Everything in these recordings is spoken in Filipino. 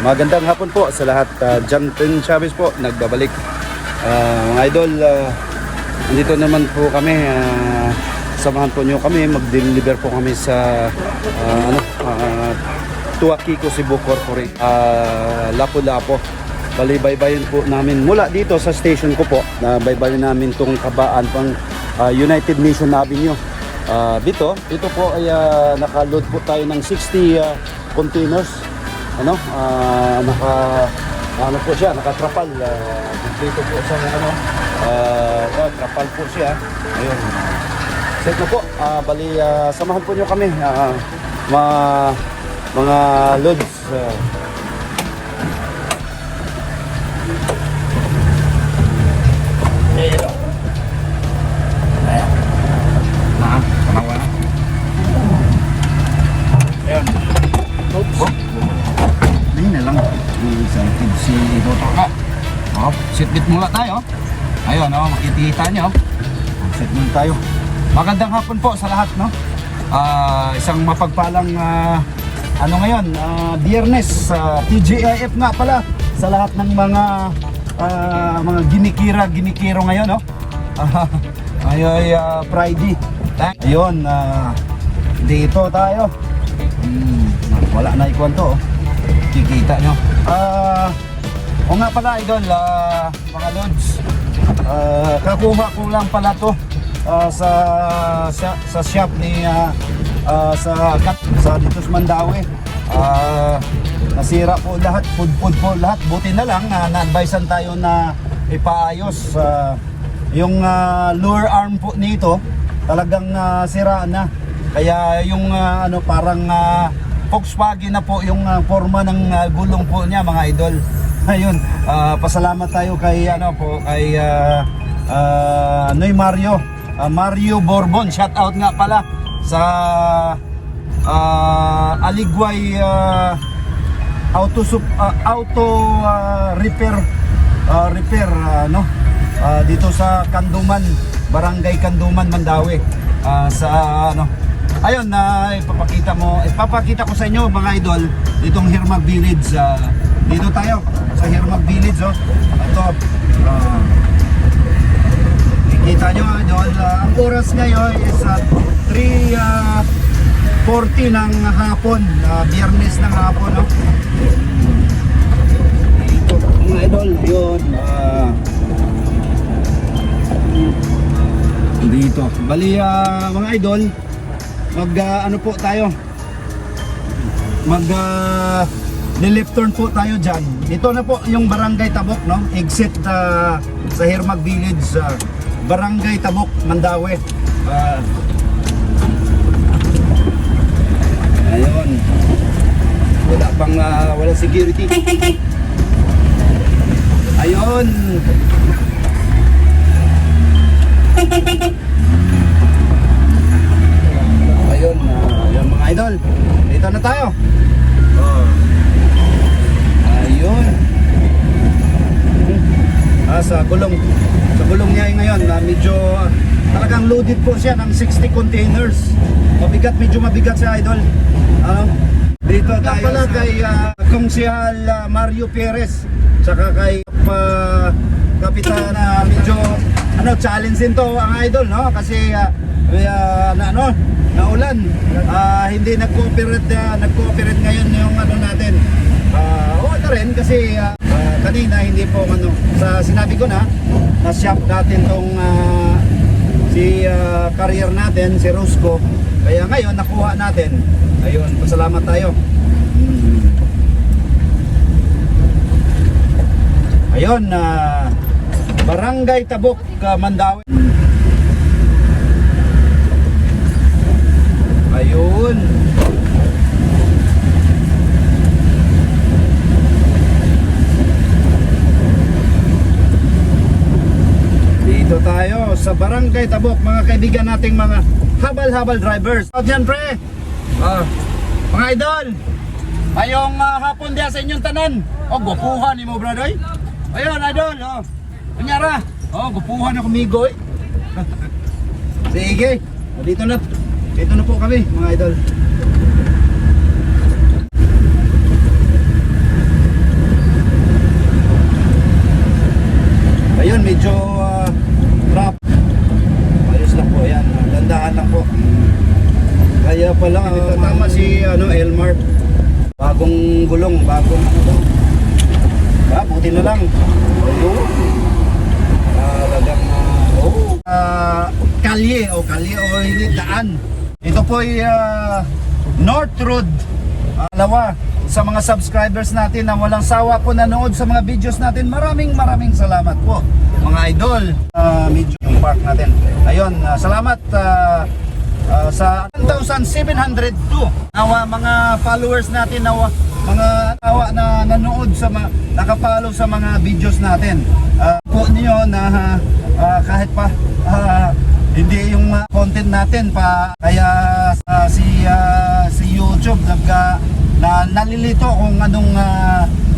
Magandang hapon po sa lahat. Jonathan Chavez po, nagbabalik. Mga idol, andito naman po kami. Samahan po nyo kami, mag-deliver po kami sa Tuakiko Cebu Corporate, Lapu-Lapu. Balibaybayin po namin mula dito sa station ko po, na baybayin namin tong kabaan pang United Nation Avenue. Dito po ay naka-load po tayo ng 60 containers. Po siya, naka-trapal. Dito po sa trapal po siya. Ayun. Set na po. Samahan po nyo kami. Mga loads. Si Dr. Ka. Seatbelt mula tayo. Ayun, makikita nyo. Seatbelt tayo. Magandang hapon po sa lahat, no? Isang mapagpalang Biyernes, TGIF nga pala sa lahat ng mga ginikiro ngayon, no? Friday. Ayun, dito tayo. Wala na ikuan to, kikita nyo. O nga pala idol, mga lods, kakuha ko lang pala to sa shop ni sa dito sa Mandaue. Nasira po lahat, food po lahat. Buti na lang na-advisean tayo na ipaayos. Yung lure arm po nito talagang sira na, kaya yung parang Volkswagen na po yung forma ng gulong po niya, mga idol. Ayun, pasalamat tayo kay Noy Mario Bourbon. Shout out nga pala sa Aligway auto repair dito sa Kanduman, Barangay Kanduman, Mandaue. Ayun, ipapakita ko sa inyo, mga idol, ditong Hirmag Village. Dito tayo sa Hirmag Village. Ito, nakikita nyo, idol, ang oras ngayon is 3:40 ng hapon, Biyernes ng hapon, no? Dito, mga idol, yun, dito. Bali, mga idol, po tayo, left turn po tayo dyan. Ito na po yung Barangay Tabok, no? Exit sa Hirmag Village, Barangay Tabok, Mandaue. Ayun, wala security. Ayun. Ayun mga idol, dito na tayo. Ayun. Sa gulong niya ngayon, medyo talagang loaded po siya ng 60 containers. Medyo mabigat siya, idol. Dito tayo pala kay Konsehal Mario Perez, saka kay Kapitan, medyo challenge din to, ang idol, no? Kasi naulan, hindi nag-cooperate ngayon yung natin. Na rin kasi kanina hindi po sa sinabi ko na shop natin tong si carrier natin, si Rosco. Kaya ngayon nakuha natin. Ayun, pasalamat tayo. Ayun, Barangay Tabok, Mandaue. Ayun. Dito tayo sa Barangay Tabok, mga kaibigan nating mga habal-habal drivers. Yan, pre. Mga idol, mayong hapon diya sa inyong tanan. Gupuhan ni mo, brother. Ayun, idol. Kunyara. Gupuhan ako, migo. Sige. Dito na po kami, mga idol. start. Bagong gulong. Buti na lang. Ayun. Talagang kalye o hindi daan. Ito po ay North Road. Alawa, sa mga subscribers natin na walang sawa po nanood sa mga videos natin, maraming salamat po mga idol. Medyo yung park natin. Ayun, salamat sa 1,702 mga followers natin na mga na nanood sa nakapollow sa mga videos natin. Po niyo na kahit pa hindi yung content natin pa kaya si YouTube nalilito kung anong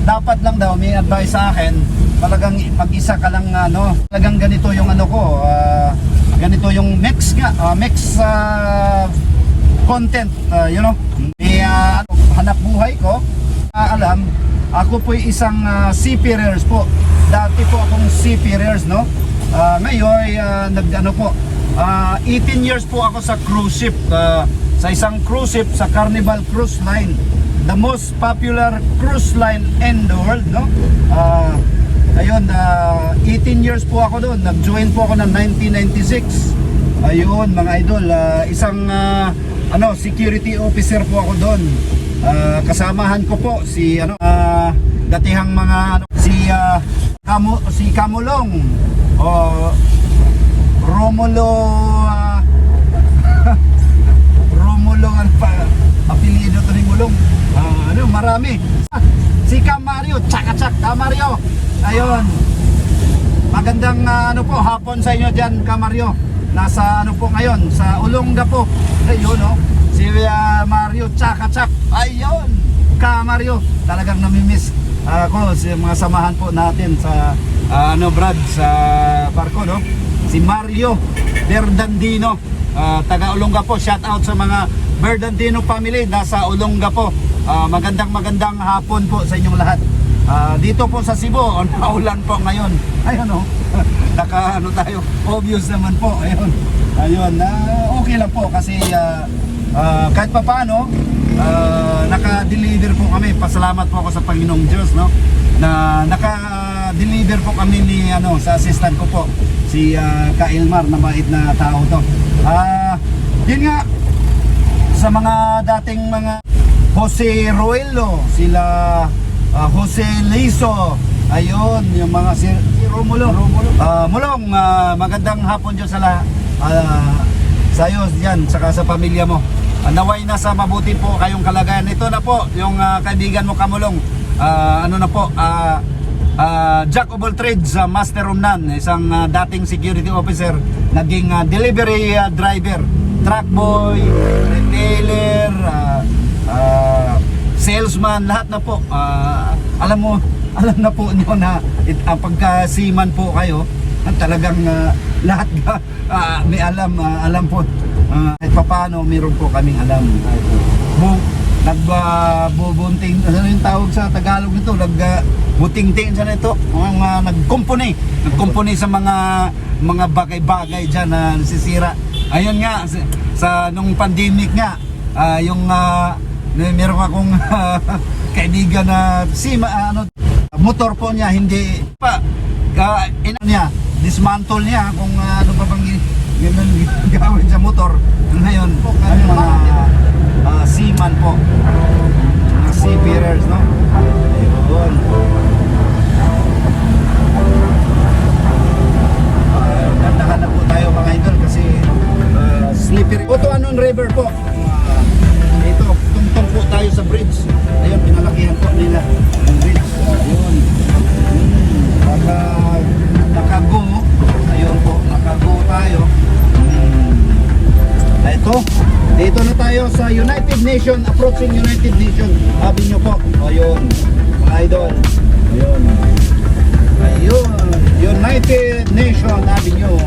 dapat lang daw may advice sa akin. Talagang pag-isa ka lang talagang ganito yung ko ganito yung mix content, hanap buhay ko. Alam, ako po isang seafarers po. Dati po akong seafarers, no? Ngayon, 18 years po ako sa cruise ship. Sa isang cruise ship sa Carnival Cruise Line. The most popular cruise line in the world, no? Ayun, 18 years po ako doon. Nag-join po ako ng 1996. Ayun, mga idol, isang security officer po ako doon. Kasamahan ko po si datihang mga si Kamulong Romulo apelyido to ni Mulong. Marami. Si Kamario, Chakachak Kamario. Ayun. Magandang hapon sa inyo diyan, Kamario. Nasa po ngayon sa Olongapo. Ayun si Mario Chakachak. Ayun. Kamario, talagang namimiss ako sa mga samahan po natin sa Brad sa barko, no? Si Mario Berdandino, taga Olongapo. Shout out sa mga Berdandino family nasa Olongapo. Magandang hapon po sa inyong lahat. Dito po sa Cebu, naulan po ngayon. Ayun tayo. Obvious naman po. Ayun, okay lang po kasi kahit pa paano naka-deliver po kami. Pasalamat po ako sa Panginoong Diyos, no? Na naka-deliver po kami ni sa assistant ko po, si Kailmar, na mait na tao to. Yun nga, sa mga dating mga Jose Roelo, sila Jose Liso, ayun, yung mga si Romulo. Mulong, magandang hapon dyan sa iyo dyan, saka sa pamilya mo. Naway na sa mabuti po kayong kalagayan. Ito na po, yung kaibigan mo Kamulong, Jack of all trades, master of none, isang dating security officer, naging delivery driver, truck boy, retailer, salesman, lahat na po. Alam na po niyo na pagka-seaman po kayo, talagang lahat may alam po. Kahit paano meron po kaming alam. Nagbubunting, ano yung tawag sa Tagalog nito? Nagbuting-ting sa nito. Nagkumpuni sa mga bagay-bagay dyan na nasisira. Ayun nga, nung pandemic nga, meron akong kaibigan na motor po niya, hindi pa dismantle niya kung ano pa bang gawin sa motor. Ngayon po kami mga seaman po, mga seafarers, no? Ayun. Nandahan na po tayo mga idol kasi slippery. Butuanon River po. Ito, tungtong po tayo sa bridge. Ayun, pinalakihan po nila ang bridge. Ayun. Nakago. Ayun po, nakago tayo. Ito, dito na tayo sa United Nation, approaching United Nation Avenue po. Ayun, mga idol. Ayun, United Nation Avenue.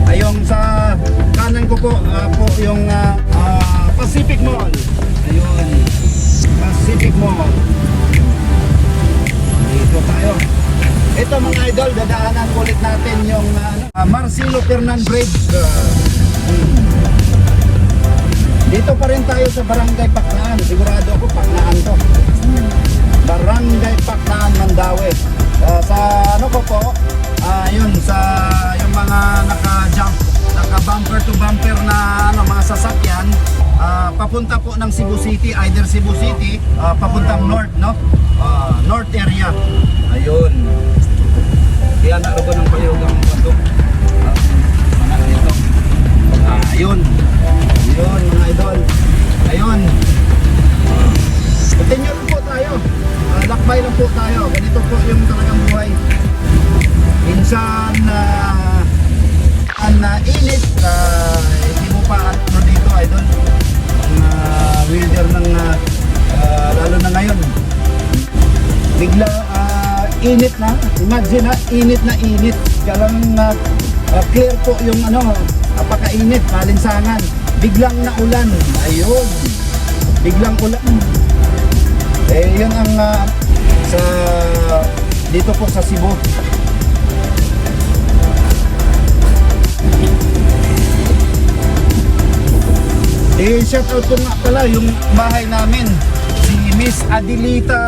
Ayun, sa kanan ko po, yung Pacific Mall. Ayun, Pacific Mall. Dito tayo. Ito mga idol, dadaanan ulit natin yung Marcelo Fernan Bridge. Dito pa rin tayo sa Barangay Paknaan. Sigurado ako Paknaan to. Barangay Paknaan, Mandaue. Sa ano ko po, yun sa yung mga naka bumper to bumper na ano mga sasakyan, papunta po ng Cebu City, either Cebu City, papuntang north, no? North area. Ayun. Kaya naroon ng paliugang bundok. Sana dito. Ayun. Ayun mga idol. Ayun. Continue lang po tayo. Lakbay lang po tayo. Ganito po yung talagang buhay. Minsan init, hindi mo pa ano dito idol. Ang weather ng lalo na ngayon. Bigla init na. Imagine init na init. Kaya lang clear po yung ano, napakainit, malinsangan. Biglang naulan. Ayun. Biglang ulan. Yun ang sa dito po sa Cebu. Shout out ko nga pala yung bahay namin, si Miss Adelita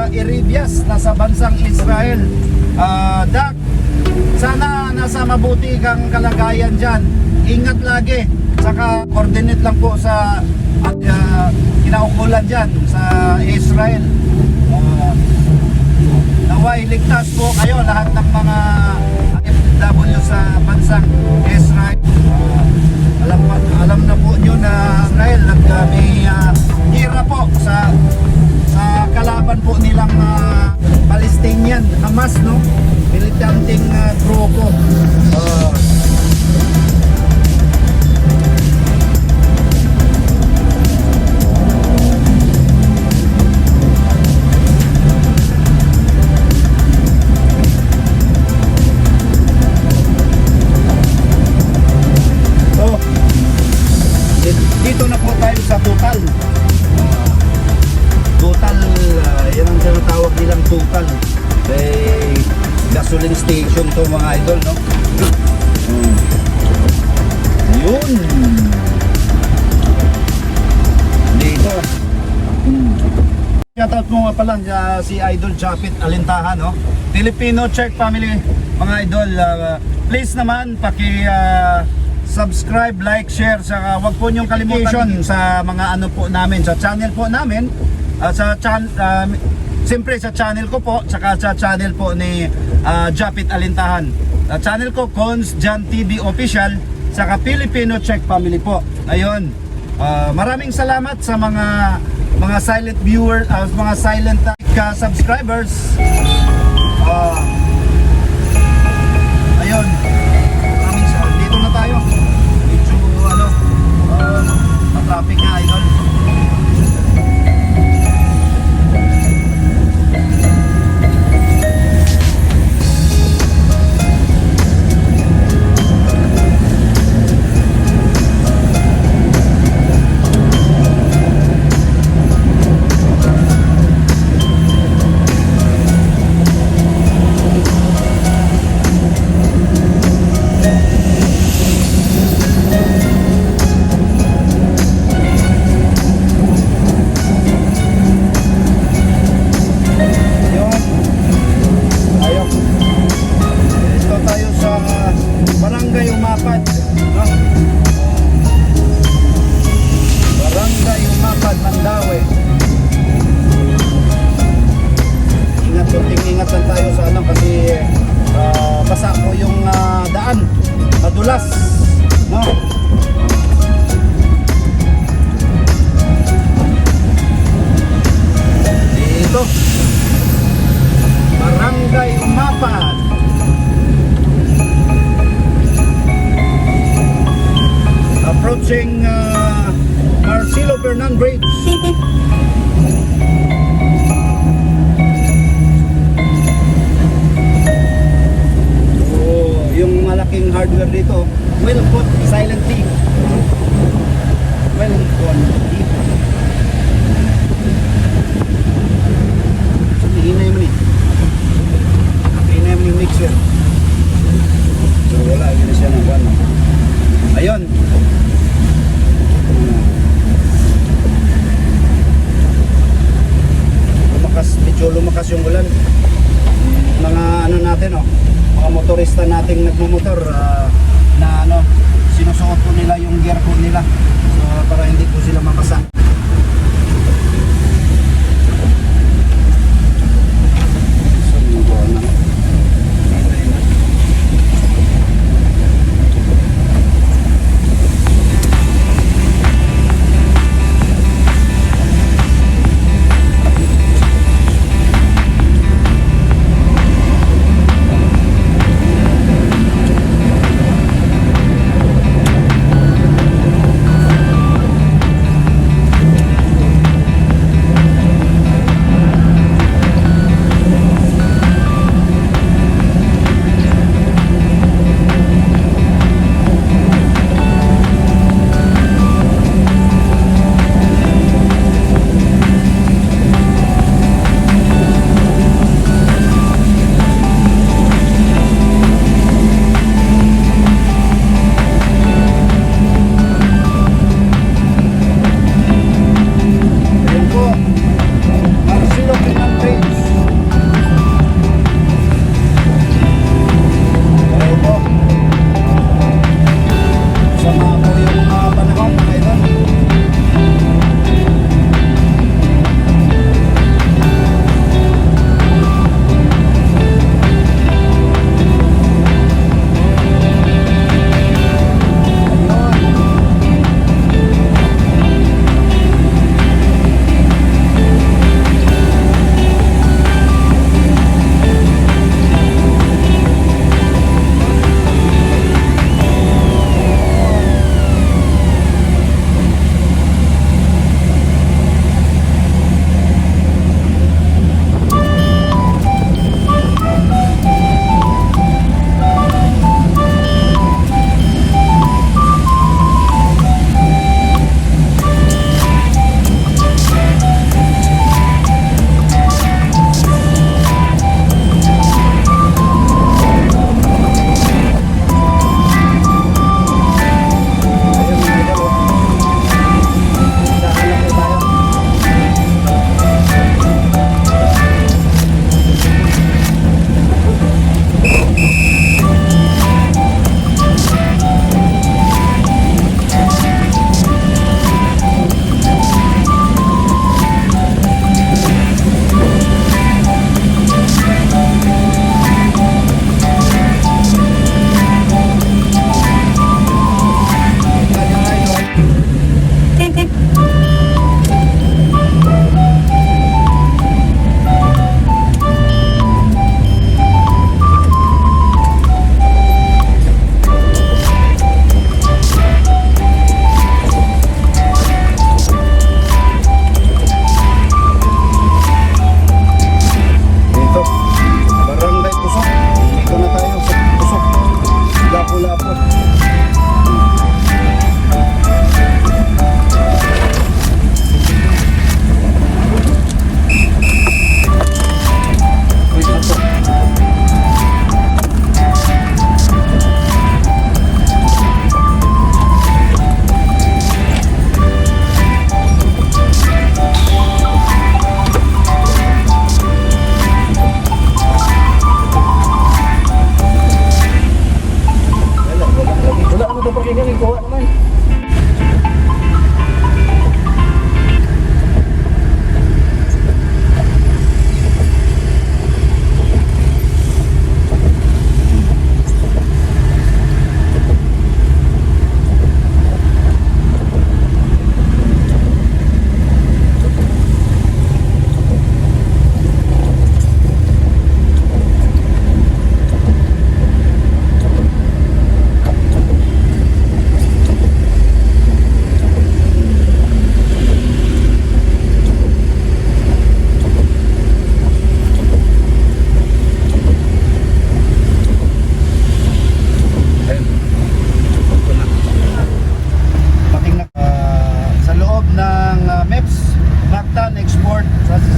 Iribias, nasa bansang Israel. Dak, sana nasa mabuti kang kalagayan dyan. Ingat lagi. Saka coordinate lang po sa kinaukulan dyan sa Israel. Naway ligtas po kayo lahat ng mga FW sa bansang Israel. Alam na po nyo na Israel may hira po sa kalaban po nilang Palestinian, Hamas, no? Militanteng grupo. Dito na po tayo sa Total. Total, yan ang tinatawag nilang Total. Gasoline station to mga idol, no? Yun. Dito. Shoutout mo nga pala si Idol Japit Alintahan, no? Filipino Czech family, mga idol. Please naman subscribe, like, share, saka wag po niyong kalimutan sa mga ano po namin, sa channel po namin, siyempre sa channel ko po, saka sa channel po ni Japit Alintahan. Channel ko, Cons Jan TV Official, saka Filipino Czech Family po. Ayun. Maraming salamat sa mga silent viewers, mga silent subscribers. Ayun. Dito na tayo. Traffic nga idol. Ingatan tayo sa ano kasi basa po yung daan, madulas, no? Dito Barangay Umapad. Approaching Marcelo Fernan Bridge. Yung malaking hardware dito, well put, silently malakas yung ulan. Mga ano natin, mga motorista nating nagmumotor, na sinusuot po nila yung gear po nila, so, para hindi po sila mabasa.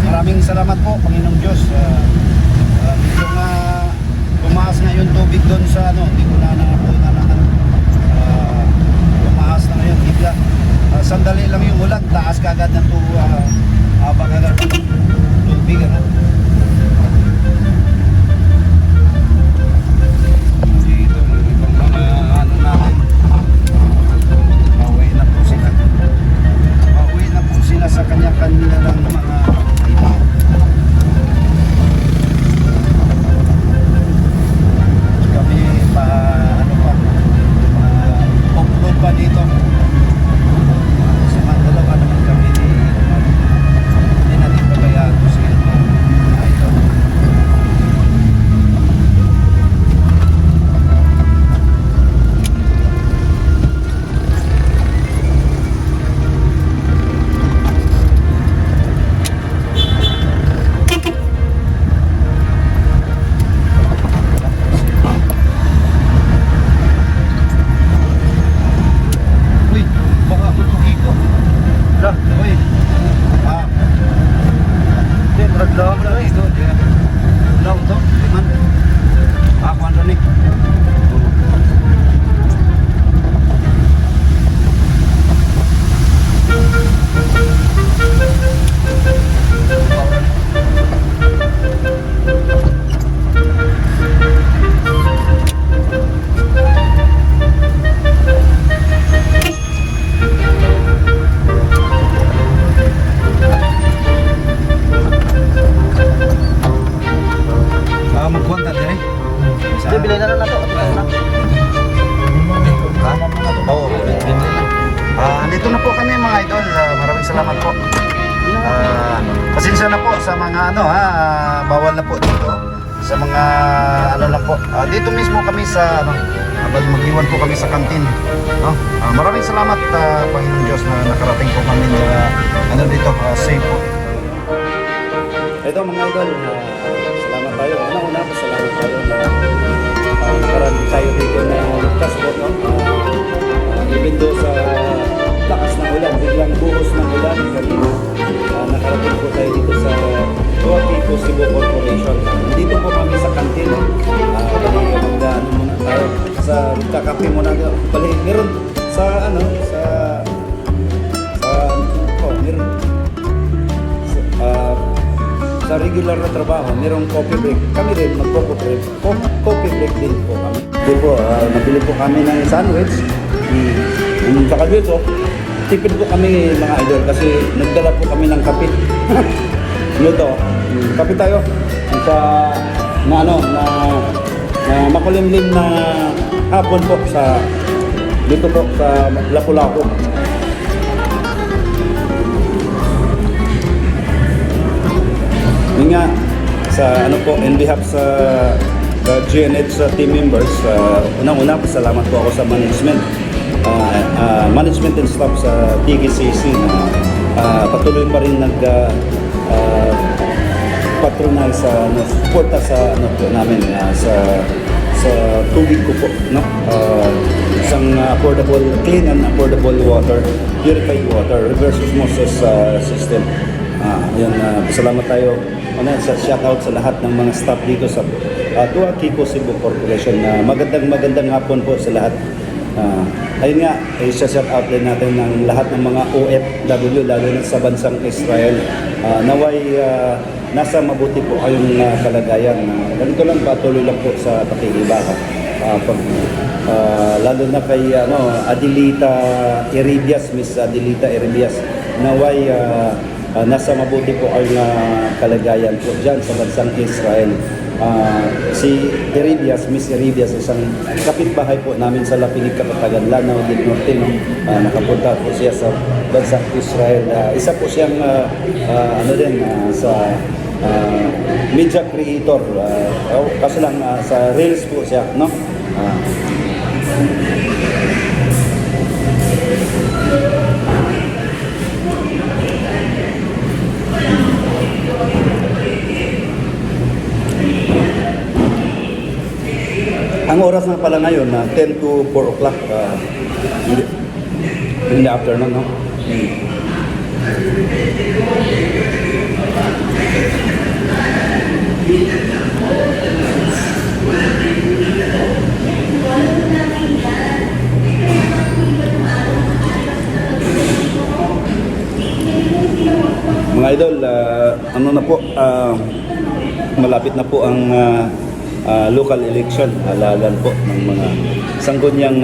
Maraming salamat po, Panginoong Diyos. Medyo nga tumaas na yung tubig doon sa hindi ko na tumaas na ngayon bigla. Sandali lang yung ulan, taas kagad ng tubig. ng mga kami pa ano pa upload pa dito sa mga dalawa naman kami hindi natin pabayaan ko sa ito. Uy, baka putuki ko. Lah, uy. Ah. Hindi, maraglaw mo lang ito. Law to, liman. Ako ano ni. Magkuhan din eh. Hindi, bilhin na lang nato. Ha? Oo, bilhin na. Dito na po kami mga idol. Maraming salamat po. Pasensya na po sa mga ano ha, bawal na po dito. Sa mga ano lang po. Dito mismo kami sa ano, mag-iwan po kami sa kantin. No? Maraming salamat Panginoon Diyos na nakarating po kami ano dito safe po. Ito mga idol, salamat tayo. Una-una po salamat tayo na nakarating tayo dito na ligtas po. No? Even though sa lakas ng ulan, biglang buhos ng ulan kanina, nakarating po tayo dito sa Roatico Cebu Corporation. Dito po kami sa kantin. Bali mag-ano muna tayo. Kakape muna. Bali, meron sa ano, meron sa regular na trabaho, merong coffee break. Kami rin coffee break din po kami. Ito po, nabili po kami ng sandwich. Saka dito, tipid po kami mga idol kasi nagdala po kami ng kape. Luto. Kape tayo. Sa na makulimlim na hapon po sa dito po sa Lapu-Lapu. Yun nga, sa ano po, in behalf sa GNH team members, unang-una, salamat po ako sa management and staff sa TGCC na patuloy pa rin patronize sa suporta sa ano po namin sa tubig ko po, no? Isang affordable, clean and affordable water, purified water, reverse osmosis system. Yan, salamat tayo. Shout out sa lahat ng mga staff dito sa Roatico Cebu Corporation. Magandang hapon po sa lahat. Ayun nga, shout out din natin ng lahat ng mga OFW, lalo na sa bansang Israel. Naway nasa mabuti po kayong kalagayan. Ganito lang, patuloy lang po sa pakikibaka. Lalo na kay Adelita Iribias, Miss Adelita Iribias. Naway nasa mabuti po ang kalagayan po dyan sa bansang Israel. Si Iribias, Miss Iribias, isang kapitbahay po namin sa Lapinig, Kapatagan, Lanao del Norte. Nakapunta po siya sa bansang Israel. Isa po siyang sa media creator. Kasi lang sa Reels po siya, no? Ang oras na pala ngayon, 10 to 4 o'clock in the afternoon, no? Mga idol, ano na po, malapit na po ang local election, halalan po ng mga Sangguniang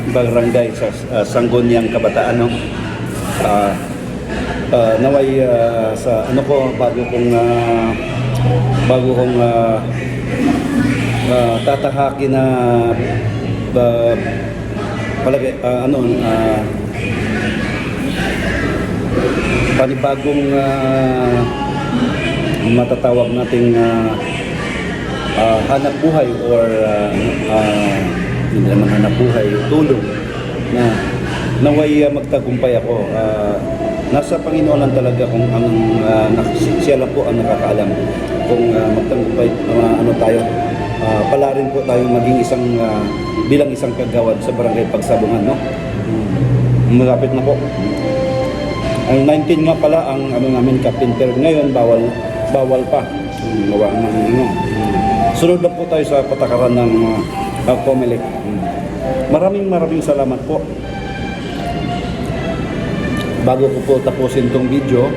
barangay sa Sangguniang Kabataan. No? naway sa ano ko bago kong tatahakin na palagay panibagong matatawag nating hanap buhay or hindi naman hanap buhay, tulong na naway magtagumpay ako. Nasa Panginoon lang talaga kung siya lang po ang nakakaalam kung magtagumpay ano tayo. Pala rin po tayo maging bilang isang kagawad sa barangay Pagsabungan, no? Malapit na po. Ang 19 nga pala ang namin carpenter. Ngayon bawal pa. Sunod lang po tayo sa patakaran ng COMELEC. Maraming salamat po. Bago ko po tapusin tong video,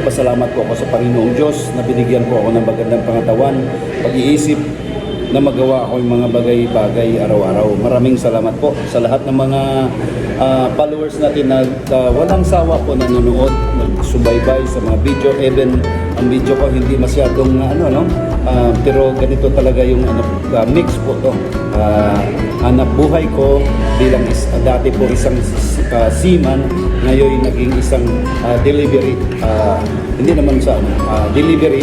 pasalamat po ako sa Panginoong Diyos na binigyan po ako ng magandang pangatawan, pag-iisip na magawa ako yung mga bagay-bagay araw-araw. Maraming salamat po sa lahat ng mga followers natin na walang sawa po nanonood, nagsubaybay sa mga video. Even ang video ko hindi masyadong pero ganito talaga yung mix po to. Hanap buhay ko bilang dati po isang seaman, ngayon naging isang delivery, hindi naman sa delivery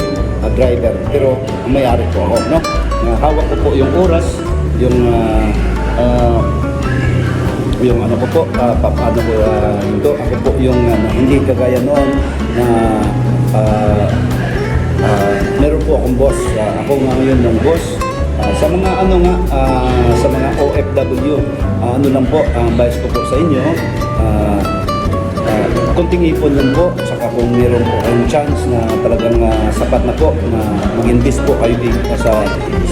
driver, pero may-ari po ako, no? Hawak ko po yung oras, yung ano ko po, ito, ako po yung hindi kagaya noon na meron po akong boss. Ako nga ngayon ng boss. Sa mga sa mga OFW, ano lang po, bias ko po sa inyo, kunting ipon lang po, saka kung meron po kayong chance na talagang sapat na po na mag-invest po kayo dito sa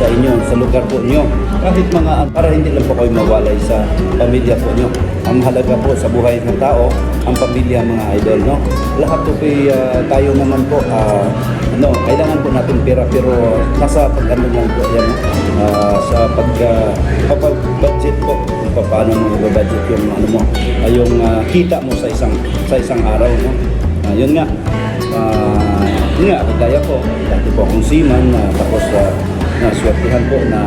inyo, sa lugar po nyo, kahit para hindi lang po kayo mawalay sa pamilya po nyo. Ang halaga po sa buhay ng tao, ang pamilya, mga idol, no? Lahat po tayo naman po, kailangan po natin pera, pero nasa pag-ano lang po yan, sa pag-budget po, kung paano mo i-budget yung yung kita mo sa isang araw, no? Yun nga, kagaya ko, dati po akong seaman, tapos naswertihan po na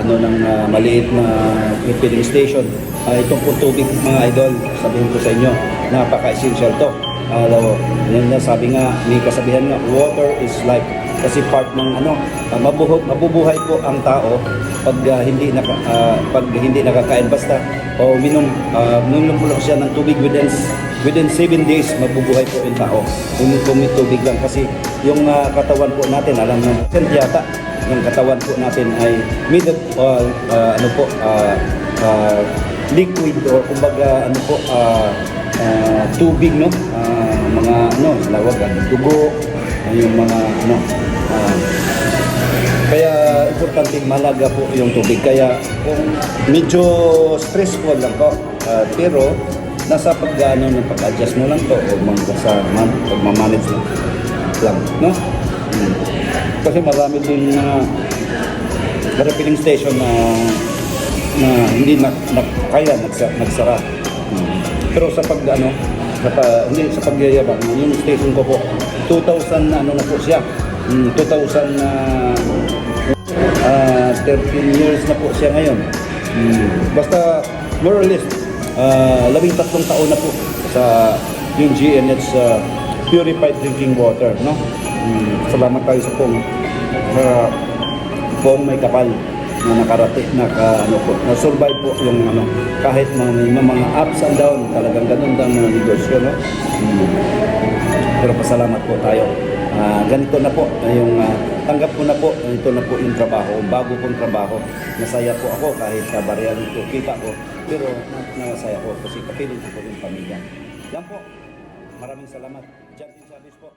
ng maliit na filling station. Itong po tubig, mga idol, sabihin ko sa inyo, napaka-essential to. Sabi nga, may kasabihan nga, water is life. Kasi part ng mabubuhay po ang tao pag hindi nakakain, basta minom po lang siya ng tubig within 7 days, mabubuhay po yung tao kung may tubig lang. Kasi yung katawan po natin, alam na yata, yung katawan po natin ay made of liquid, o kumbaga tubig, no? Mga lawag, dugo, yung mga kaya importante mahalaga po yung tubig. Kaya kung medyo stressful lang po, pero nasa pag-adjust mo lang to, o pag-manage lang, no? Kasi marami din refilling station na hindi kaya nagsara. Pero sa hindi sa pagyayabang, yung station ko po 2000 na po siya, 13 years na po siya ngayon. Basta more or less 13 taon na po sa yung GNH purified drinking water, no? Salamat tayo sa pong may kapal na nakarating, na-survive po yung kahit may mga ups and down, talagang ganun ang mga negosyo, no? Pero pasalamat po tayo. Ganito na po, yung tanggap ko na po, ito na po yung trabaho, bago kong trabaho. Masaya po ako kahit kabaryan ito kita ko, pero nasaya ko kasi kapiling ko po yung pamilya. Yan po, maraming salamat. Jumping service po.